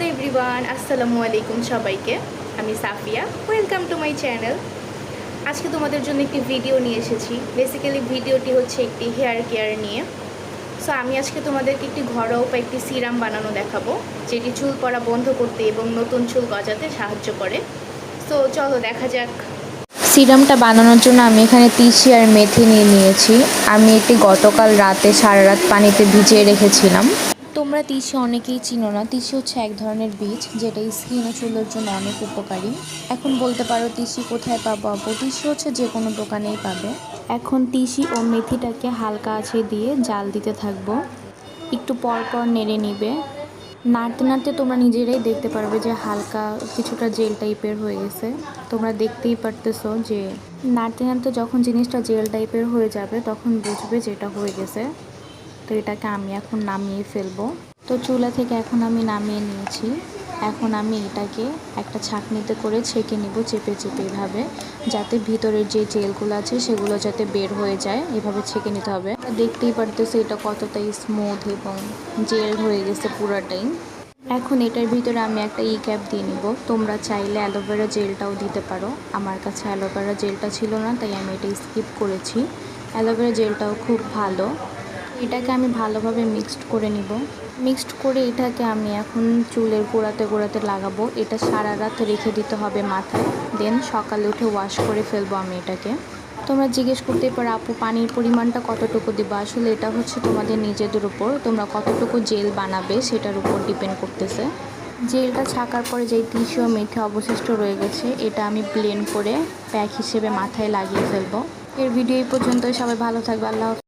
Hello everyone, আসসালামু আলাইকুম সবাইকে। আমি Safia, welcome to my channel. আজকে তোমাদের জন্য একটি ভিডিও নিয়ে এসেছি। বেসিক্যালি ভিডিওটি হচ্ছে একটি হেয়ার কেয়ার নিয়ে। সো আমি আজকে তোমাদেরকে একটি ঘরোয়া উপায় একটি সিরাম বানানো দেখাবো, যেটি চুল পড়া বন্ধ করতে এবং নতুন চুল গজাতে সাহায্য করে। সো চলো দেখা যাক। সিরামটা বানানোর জন্য আমি এখানে তিসি আর মেথি নিয়েছি। আমি এটি গতকাল রাতে সারা রাত পানিতে ভিজিয়ে রেখেছিলাম। তোমরা তিসি অনেকেই চিনো না। তিসি হচ্ছে এক ধরনের বীজ, যেটা স্কিন ও চুলের জন্য অনেক উপকারী। এখন বলতে পারো তিসি কোথায় পাবো আপু? তিসি হচ্ছে যে কোনো দোকানেই পাবে। এখন তিসি ও মেথিটাকে হালকা আঁচে দিয়ে জাল দিতে থাকবো। একটু পর পর নেড়ে নিবে। নাড়তে নাড়তে তোমরা নিজেরাই দেখতে পারবে যে হালকা কিছুটা জেল টাইপের হয়ে গেছে। তোমরা দেখতেই পারতেছো যে নাড়তে নাড়তে যখন জিনিসটা জেল টাইপের হয়ে যাবে তখন বুঝবে যেটা হয়ে গেছে। তো এটাকে আমি এখন নামিয়ে ফেলবো। তো চুলা থেকে এখন আমি নামিয়ে নিয়েছি। এখন আমি এটাকে একটা ছাঁকনিতে করে ছেঁকে নিব, চেপে চেপে এভাবে, যাতে ভিতরের যে জেলগুলো আছে সেগুলো যাতে বের হয়ে যায়। এভাবে ছেঁকে নিতে হবে। দেখতেই পারতেছে এটা কতটা স্মুথ এবং জেল হয়ে গেছে পুরাটাই। এখন এটার ভিতরে আমি একটা ক্যাপ দিয়ে নিব। তোমরা চাইলে অ্যালোভেরা জেলটাও দিতে পারো। আমার কাছে অ্যালোভেরা জেলটা ছিল না, তাই আমি এটা স্কিপ করেছি। অ্যালোভেরা জেলটাও খুব ভালো। এটাকে আমি ভালোভাবে মিক্সড করে নিব। মিক্সড করে এটাকে আমি এখন চুলের গোড়াতে গোড়াতে লাগাবো। এটা সারা রাত রেখে দিতে হবে মাথায়, দেন সকালে উঠে ওয়াশ করে ফেলবো আমি এটাকে। তোমরা জিজ্ঞেস করতে পারো আপু পানির পরিমাণটা কতটুকু দিবা? আসলে এটা হচ্ছে তোমাদের নিজেদের উপর, তোমরা কতটুকু জেল বানাবে সেটার উপর ডিপেন্ড করতেছে। জেলটা ছাকার পরে যেই তিসি ও মেথি অবশিষ্ট রয়ে গেছে, এটা আমি ব্লেন্ড করে প্যাক হিসেবে মাথায় লাগিয়ে ফেলবো। এর ভিডিও এই পর্যন্তই। সবাই ভালো থাকবে। আল্লাহ হাফেজ।